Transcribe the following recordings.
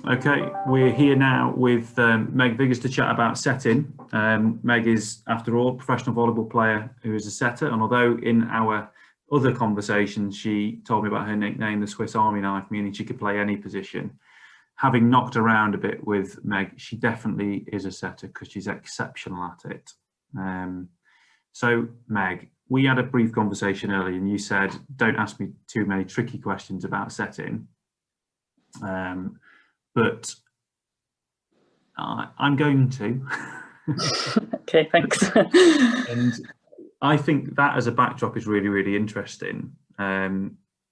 Okay, we're here now with Meg Viggars to chat about setting. Meg is, after all, a professional volleyball player who is a setter, and although in our other conversations she told me about her nickname, the Swiss Army knife, meaning she could play any position, having knocked around a bit with Meg, she definitely is a setter because she's exceptional at it. So Meg, we had a brief conversation earlier and you said, don't ask me too many tricky questions about setting. But I'm going to. Okay, thanks. And I think that as a backdrop is really, really interesting.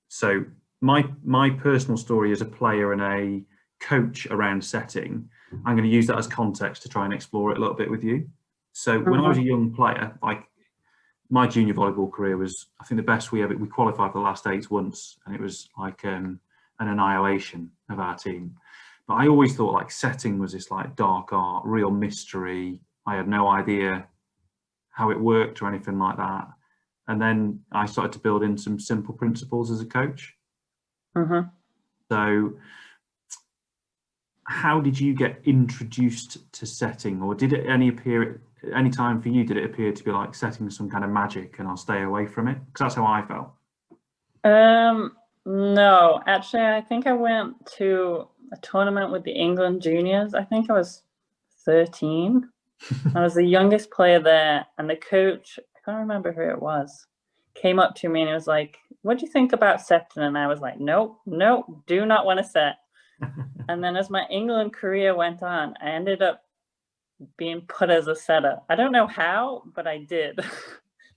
So my personal story as a player and a coach around setting, I'm going to use that as context to try and explore it a little bit with you. So when I was a young player, like my junior volleyball career was, I think the best we qualified for the last 8 once, and it was like an annihilation of our team. But I always thought like setting was this like dark art, real mystery. I had no idea how it worked or anything like that. And then I started to build in some simple principles as a coach. So how did you get introduced to setting, or did it any time for you, did it appear to be like setting some kind of magic and I'll stay away from it? Because that's how I felt. No, actually, I think I went to a tournament with the England juniors. I think I was 13. I was the youngest player there, and the coach, I can't remember who it was, came up to me and he was like, what do you think about setting? And I was like, nope, do not want to set. And then as my England career went on, I ended up being put as a setter. I don't know how, but I did.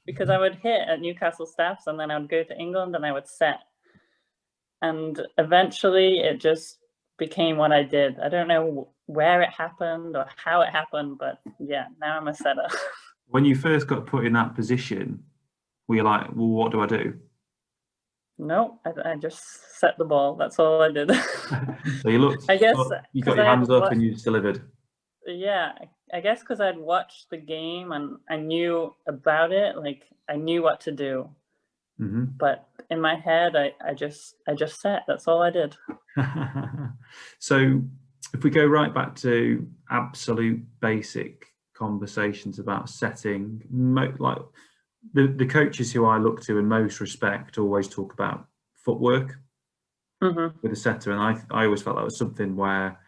Because I would hit at Newcastle Staffs and then I would go to England and I would set. And eventually it just became what I did. I don't know where it happened or how it happened, but yeah, now I'm a setter. When you first got put in that position, were you like, well, what do I do? No, I just set the ball. That's all I did. So you looked, I guess you got your hands up and you just delivered. Yeah, I guess because I'd watched the game and I knew about it, like I knew what to do. But in my head, I just set. That's all I did. So if we go right back to absolute basic conversations about setting, like the coaches who I look to and most respect always talk about footwork with a setter, and I always felt that was something where,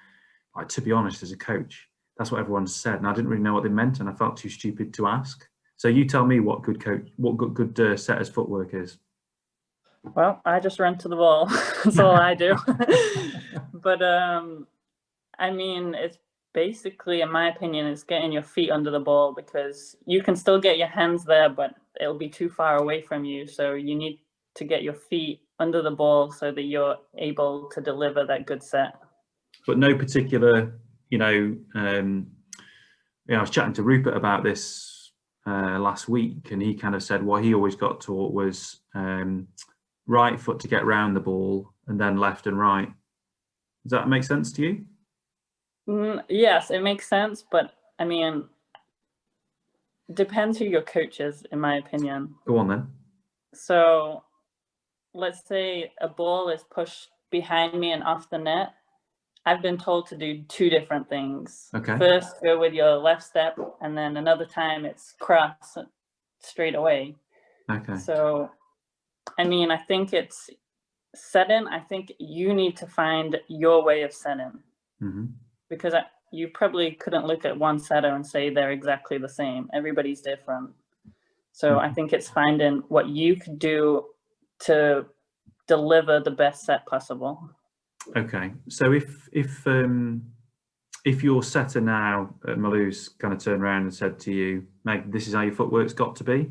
like, to be honest, as a coach, that's what everyone said, and I didn't really know what they meant, and I felt too stupid to ask. So you tell me what good setter's footwork is. Well, I just run to the ball. That's all I do. But I mean, it's basically, in my opinion, it's getting your feet under the ball, because you can still get your hands there, but it'll be too far away from you. So you need to get your feet under the ball so that you're able to deliver that good set. But no particular, I was chatting to Rupert about this last week, and he kind of said what he always got taught was right foot to get round the ball and then left and right. Does that make sense to you? Yes, it makes sense, but I mean, depends who your coach is, in my opinion. Go on then. So let's say a ball is pushed behind me and off the net. I've been told to do 2 different things. Okay. First, go with your left step, and then another time it's cross straight away. Okay. So, I mean, I think it's setting. I think you need to find your way of setting. Because you probably couldn't look at one setter and say they're exactly the same. Everybody's different. So I think it's finding what you could do to deliver the best set possible. Okay, so if your setter now at Malouse kind of turned around and said to you, Meg, this is how your footwork's got to be,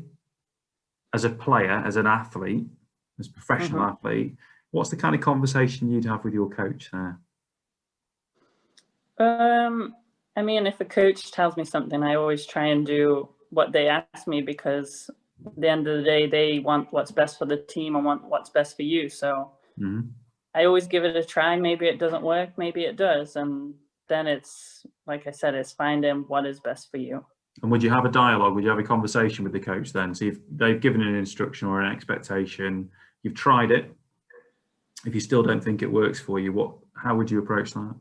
as a player, as an athlete, as a professional athlete, what's the kind of conversation you'd have with your coach there? I mean, if a coach tells me something, I always try and do what they ask me, because at the end of the day, they want what's best for the team and want what's best for you. So I always give it a try. Maybe it doesn't work, maybe it does. And then it's, like I said, it's finding what is best for you. And would you have a dialogue? Would you have a conversation with the coach then? So if they've given an instruction or an expectation, you've tried it. If you still don't think it works for you, how would you approach that?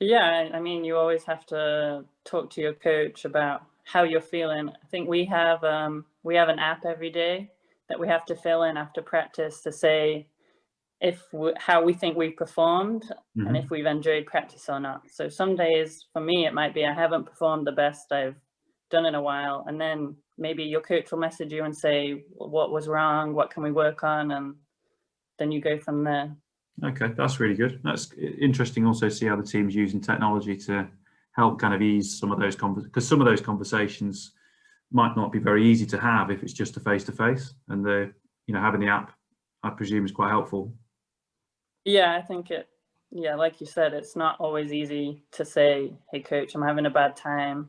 Yeah, I mean, you always have to talk to your coach about how you're feeling. I think we have an app every day that we have to fill in after practice to say how we think we've performed and if we've enjoyed practice or not. So some days for me it might be I haven't performed the best I've done in a while, and then maybe your coach will message you and say what was wrong, what can we work on, and then you go from there. Okay, that's really good. That's interesting also to see how the team's using technology to help kind of ease some of those because some of those conversations might not be very easy to have if it's just a face-to-face, and having the app, I presume, is quite helpful. Yeah, I think like you said, it's not always easy to say, hey coach, I'm having a bad time.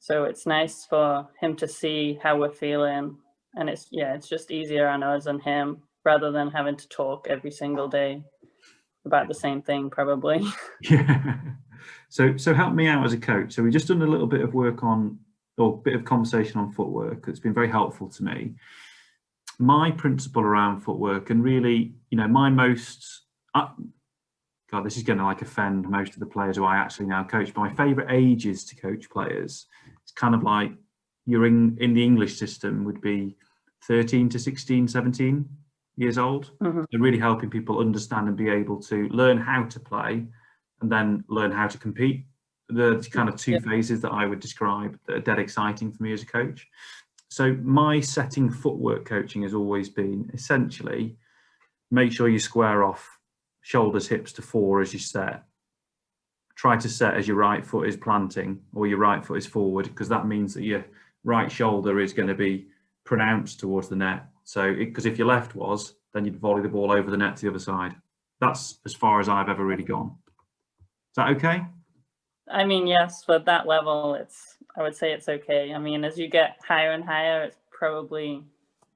So it's nice for him to see how we're feeling, and it's just easier on us and him rather than having to talk every single day about the same thing, probably. Yeah. So help me out as a coach. So we've just done a little bit of work on, or bit of conversation on footwork. It's been very helpful to me. My principle around footwork, and really, God, this is going to offend most of the players who I actually now coach, but my favourite ages to coach players, it's kind of like you're in the English system would be 13 to 16, 17 years old. Mm-hmm. And really helping people understand and be able to learn how to play and then learn how to compete. The kind of two phases that I would describe that are dead exciting for me as a coach. So my setting footwork coaching has always been essentially make sure you square off shoulders, hips to 4 as you set. Try to set as your right foot is planting or your right foot is forward, because that means that your right shoulder is going to be pronounced towards the net. So, because if your left was, then you'd volley the ball over the net to the other side. That's as far as I've ever really gone. Is that okay? I mean, yes, for that level, I would say it's okay. I mean, as you get higher and higher, it's probably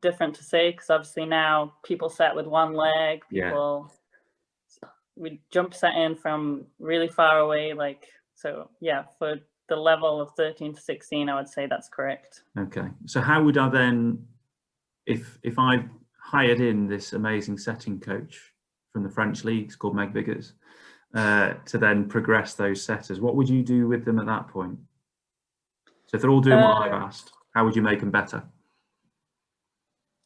different to say, because obviously now people set with one leg, we jump set in from really far away, so yeah, for the level of 13 to 16, I would say that's correct. Okay, so how would I then, if I hired in this amazing setting coach from the French leagues called Meg Viggars to then progress those setters, what would you do with them at that point? So if they're all doing what I've asked, how would you make them better?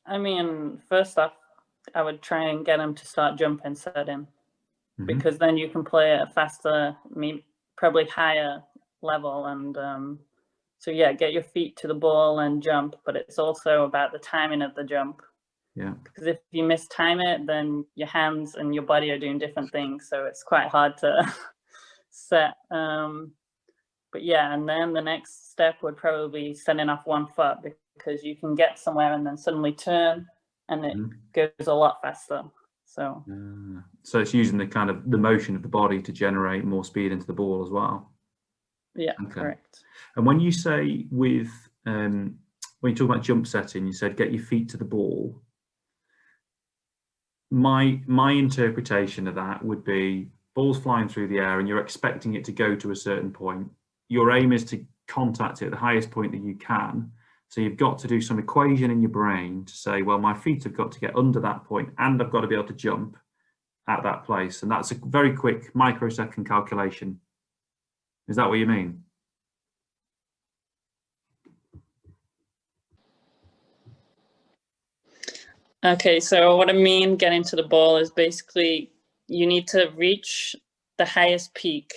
I mean, first off, I would try and get them to start jumping setting, because then you can play at a faster, probably higher level, and so yeah, get your feet to the ball and jump, but it's also about the timing of the jump. Yeah. Because if you mistime it, then your hands and your body are doing different things, so it's quite hard to set. But yeah, and then the next step would probably be sending off one foot, because you can get somewhere and then suddenly turn, and it goes a lot faster. So it's using the motion of the body to generate more speed into the ball as well. Yeah, okay. Correct. And when you say when you talk about jump setting, you said get your feet to the ball. My interpretation of that would be ball's flying through the air and you're expecting it to go to a certain point. Your aim is to contact it at the highest point that you can. So you've got to do some equation in your brain to say, well, my feet have got to get under that point and I've got to be able to jump at that place. And that's a very quick microsecond calculation. Is that what you mean? Okay, so what I mean getting to the ball is basically you need to reach the highest peak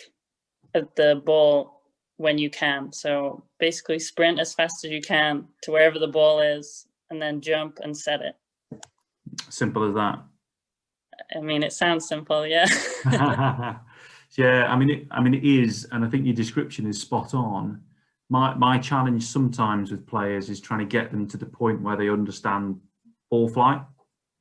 of the ball when you can. So basically sprint as fast as you can to wherever the ball is and then jump and set it. Simple as that. I mean, it sounds simple, yeah. Yeah, I mean it is, and I think your description is spot on. My challenge sometimes with players is trying to get them to the point where they understand ball flight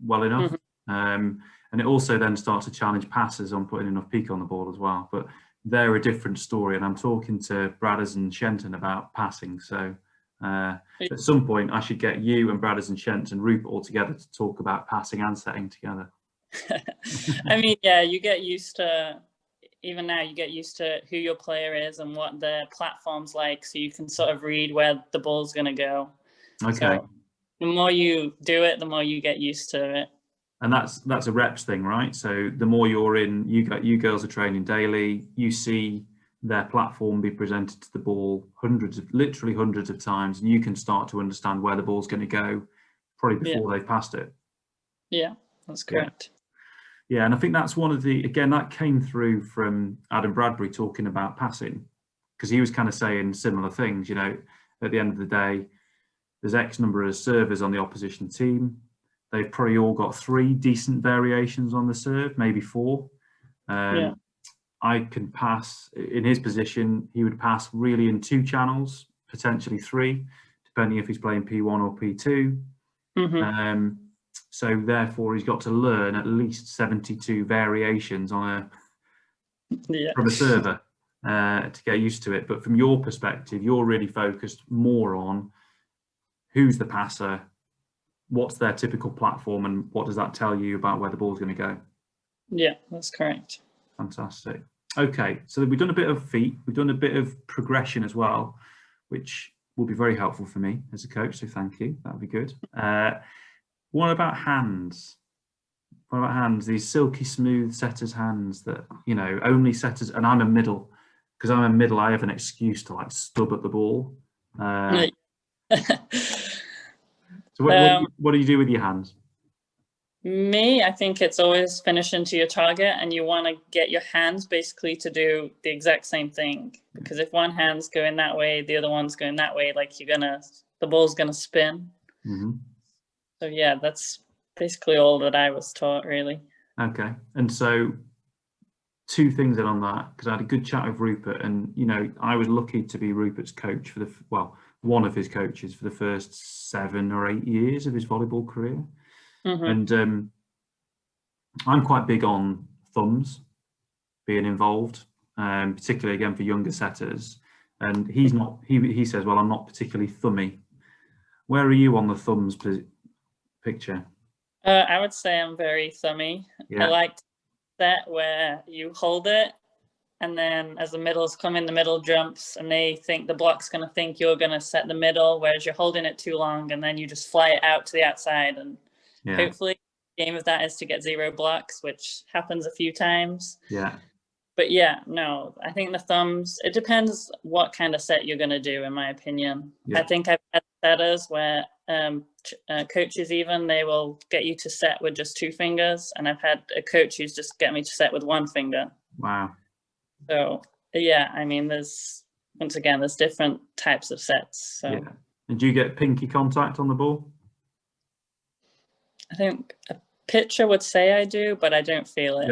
well enough. And it also then starts to challenge passes on putting enough peak on the ball as well. But they're a different story, and I'm talking to Bradders and Shenton about passing. So at some point I should get you and Bradders and Shenton, Rupert, all together to talk about passing and setting together. I mean, yeah, you get used to, even now you get used to who your player is and what the platform's like, so you can sort of read where the ball's going to go. Okay. So the more you do it, the more you get used to it. And that's a reps thing, right? So the more you're in, you girls are training daily, you see their platform be presented to the ball literally hundreds of times, and you can start to understand where the ball's going to go probably before they've passed it. Yeah, that's correct. Yeah, and I think that's one of the, again, that came through from Adam Bradbury talking about passing, because he was kind of saying similar things, you know, at the end of the day, there's X number of servers on the opposition team. They've probably all got 3 decent variations on the serve, maybe 4. I can pass, in his position, he would pass really in 2 channels, potentially 3, depending if he's playing P1 or P2. So therefore, he's got to learn at least 72 variations on from a server to get used to it. But from your perspective, you're really focused more on who's the passer, what's their typical platform, and what does that tell you about where the ball's going to go? Yeah, that's correct. Fantastic. Okay, so we've done a bit of feet, we've done a bit of progression as well, which will be very helpful for me as a coach, so thank you, that would be good. What about hands? What about hands, these silky smooth setters' hands that, you know, only setters, and I'm a middle, because I'm a middle, I have an excuse to like stub at the ball. So what do you do with your hands? Me, I think it's always finish into your target, and you want to get your hands basically to do the exact same thing, because if one hand's going that way, the other one's going that way, like the ball's gonna spin. So yeah, that's basically all that I was taught, really. Okay, and so 2 things then on that, because I had a good chat with Rupert, and you know, I was lucky to be Rupert's coach for one of his coaches for the first 7 or 8 years of his volleyball career. And I'm quite big on thumbs being involved, particularly again for younger setters. And he's not. He says, "Well, I'm not particularly thummy." Where are you on the thumbs picture? I would say I'm very thummy. I like that where you hold it, and then as the middles come in, the middle jumps, and they think the block's going to think you're going to set the middle, whereas you're holding it too long, and then you just fly it out to the outside. And hopefully the aim of that is to get 0 blocks, which happens a few times. But yeah, no, I think the thumbs, it depends what kind of set you're going to do, in my opinion. I think I've had setters where coaches even, they will get you to set with just 2 fingers. And I've had a coach who's just get me to set with 1 finger. Wow. So yeah, I mean, there's different types of sets. So. And do you get pinky contact on the ball? I think a pitcher would say I do, but I don't feel it.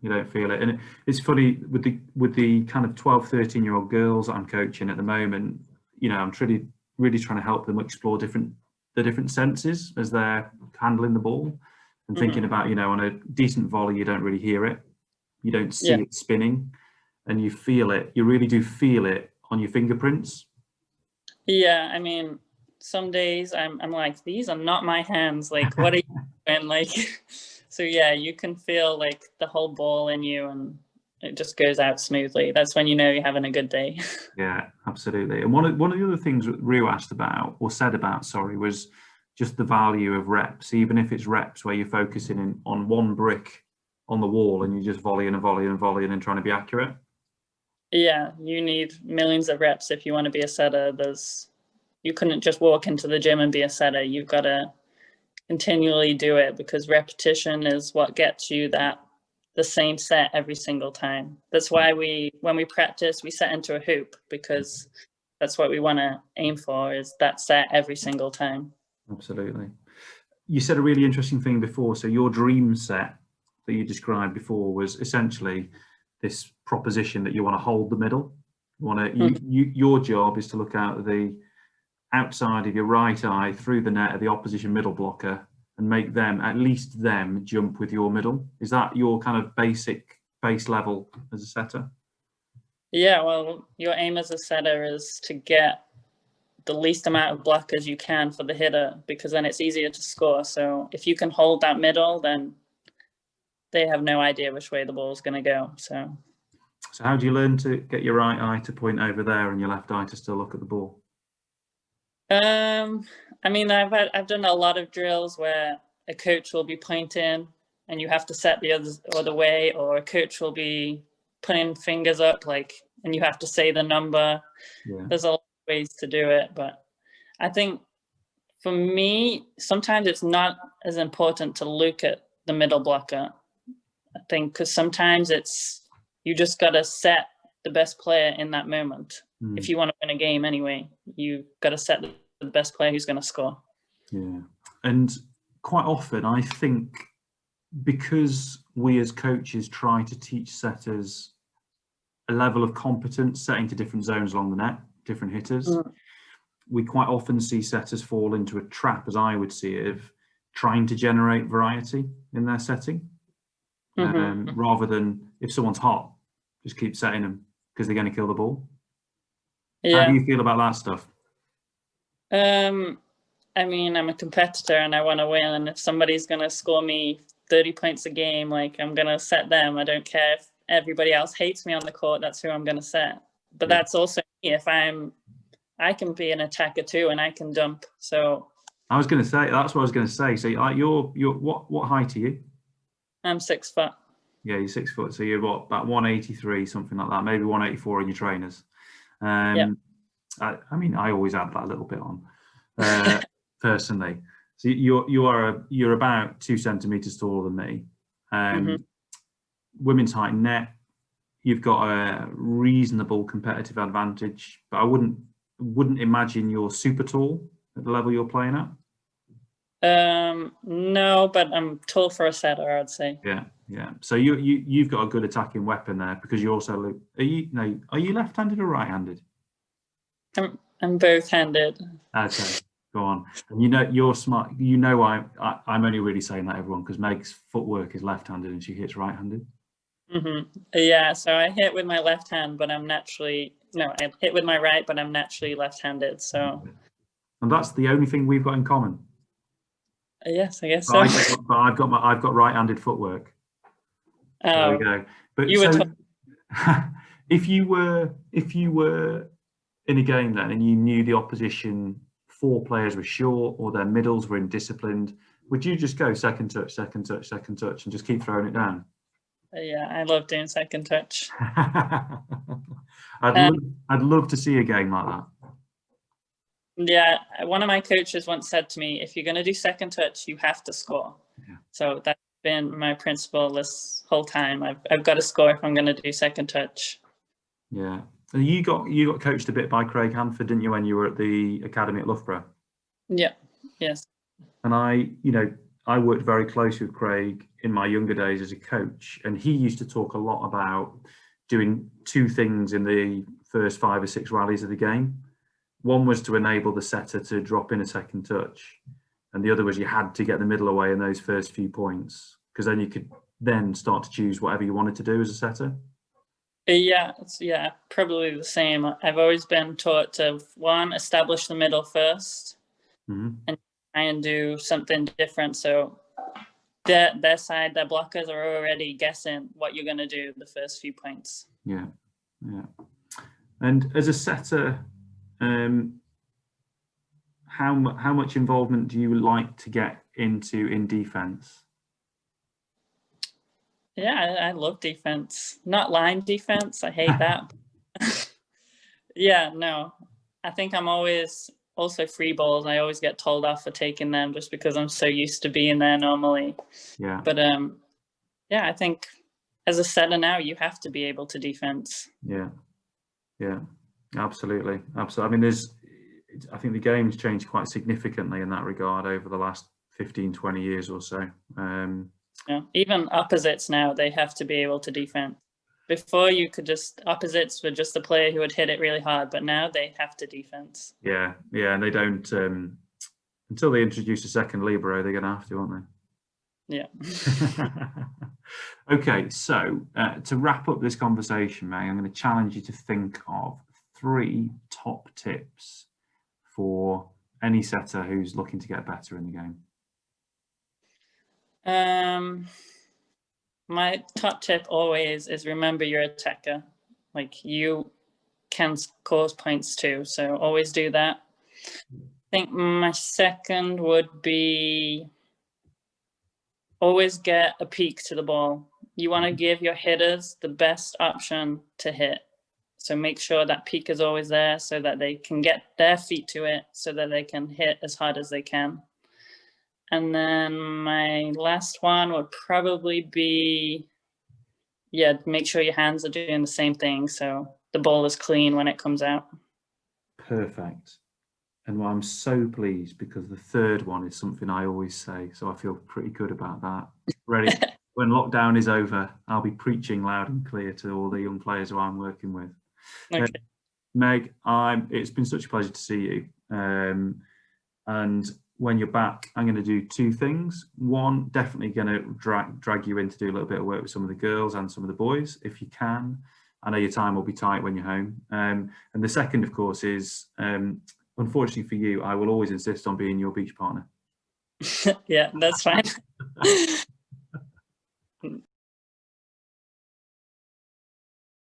You don't feel it. And it's funny with the kind of 12, 13-year-old girls that I'm coaching at the moment, you know, I'm really trying to help them explore the different senses as they're handling the ball, and thinking about, you know, on a decent volley, you don't really hear it. You don't see it spinning, and you feel it. You really do feel it on your fingerprints. Yeah, I mean, some days I'm like, these are not my hands. Like, what are you doing? Like, so yeah, you can feel like the whole ball in you, and it just goes out smoothly. That's when you know you're having a good day. Yeah, absolutely. And one of the other things that Rio said about, was just the value of reps. Even if it's reps where you're focusing on one brick on the wall and you're just volleying and volleying and volleying and trying to be accurate. Yeah, you need millions of reps if you want to be a setter. You couldn't just walk into the gym and be a setter. You've got to continually do it, because repetition is what gets you the same set every single time. That's why when we practice, we set into a hoop, because that's what we want to aim for, is that set every single time. Absolutely. You said a really interesting thing before. So your dream set that you described before was essentially this proposition that you want to hold the middle. Your job is to look out the outside of your right eye through the net of the opposition middle blocker and make at least them jump with your middle. Is that your kind of base level as a setter? Yeah, well, your aim as a setter is to get the least amount of blockers you can for the hitter, because then it's easier to score. So if you can hold that middle, then they have no idea which way the ball is going to go. So how do you learn to get your right eye to point over there and your left eye to still look at the ball? I mean, I've done a lot of drills where a coach will be pointing and you have to set the other way, or a coach will be putting fingers up, like, and you have to say the number. Yeah. There's a lot of ways to do it, but I think for me, sometimes it's not as important to look at the middle blocker. I think because sometimes you just got to set the best player in that moment. If you want to win a game anyway, you got to set the best player who's going to score. Yeah. And quite often, I think, because we as coaches try to teach setters a level of competence setting to different zones along the net, different hitters, we quite often see setters fall into a trap, as I would see it, of trying to generate variety in their setting, rather than, if someone's hot, just keep setting them because they're going to kill the ball. Yeah. How do you feel about that stuff? I mean, I'm a competitor and I want to win. And if somebody's going to score me 30 points a game, like, I'm going to set them. I don't care if everybody else hates me on the court. That's who I'm going to set. But that's also me. If I can be an attacker too, and I can dump. So I was going to say, that's what I was going to say. So you're what height are you? I'm 6 foot. Yeah, you're 6 foot. So you're what, about 183, something like that, maybe 184 in your trainers. Yeah. I mean, I always add that little bit on, personally. So you're about 2 centimeters taller than me. Women's height net, you've got a reasonable competitive advantage, but I wouldn't imagine you're super tall at the level you're playing at. No, but I'm tall for a setter, I'd say. Yeah. So you've got a good attacking weapon there, because you also are you left-handed or right-handed? I'm both-handed. Okay, go on. And you're smart. I'm only really saying that, everyone, because Meg's footwork is left-handed and she hits right-handed. Yeah, so I hit with my left hand, but I hit with my right, but I'm naturally left-handed. So. And that's the only thing we've got in common. Yes, I guess so. But I've got right-handed footwork. So there we go. But you were if you were in a game then, and you knew the opposition 4 players were short or their middles were indisciplined, would you just go second touch, second touch, second touch, and just keep throwing it down? Yeah, I love doing second touch. I'd love to see a game like that. Yeah, one of my coaches once said to me, if you're going to do second touch, you have to score. Yeah. So that's been my principle this whole time. I've got to score if I'm going to do second touch. Yeah. And you got coached a bit by Craig Hanford, didn't you, when you were at the academy at Loughborough? Yeah. Yes. And I worked very closely with Craig in my younger days as a coach, and he used to talk a lot about doing 2 things in the first 5 or 6 rallies of the game. One was to enable the setter to drop in a second touch, and the other was you had to get the middle away in those first few points, because then you could then start to choose whatever you wanted to do as a setter. Yeah, probably the same. I've always been taught to, one, establish the middle first, and try and do something different. So their side, their blockers are already guessing what you're going to do the first few points. Yeah. And as a setter, how much involvement do you like to get into in defense? Yeah, I love defense. Not line defense. I hate that. Yeah, no. I think I'm always also free balls. I always get told off for taking them just because I'm so used to being there normally. Yeah. But yeah, I think as a setter now, you have to be able to defense. Yeah. Absolutely. I mean, I think the game's changed quite significantly in that regard over the last 15, 20 years or so. Yeah, even opposites now, they have to be able to defend. Before, opposites were just the player who would hit it really hard, but now they have to defense. Yeah, and they don't, until they introduce a second libero, they're going to have to, aren't they? Yeah. Okay, so to wrap up this conversation, Meg, I'm going to challenge you to think of 3 top tips for any setter who's looking to get better in the game. My top tip always is remember you're an attacker. Like, you can cause points too, so always do that. I think my second would be always get a peek to the ball. You want to give your hitters the best option to hit. So make sure that peak is always there so that they can get their feet to it so that they can hit as hard as they can. And then my last one would probably be, yeah, make sure your hands are doing the same thing so the ball is clean when it comes out. Perfect. And well, I'm so pleased because the third one is something I always say, so I feel pretty good about that. Ready? When lockdown is over, I'll be preaching loud and clear to all the young players who I'm working with. Okay. Meg, it's been such a pleasure to see you. And when you're back, I'm going to do two things. One, definitely going to drag you in to do a little bit of work with some of the girls and some of the boys, if you can. I know your time will be tight when you're home. And the second, of course, is, unfortunately for you, I will always insist on being your beach partner. Yeah, that's fine.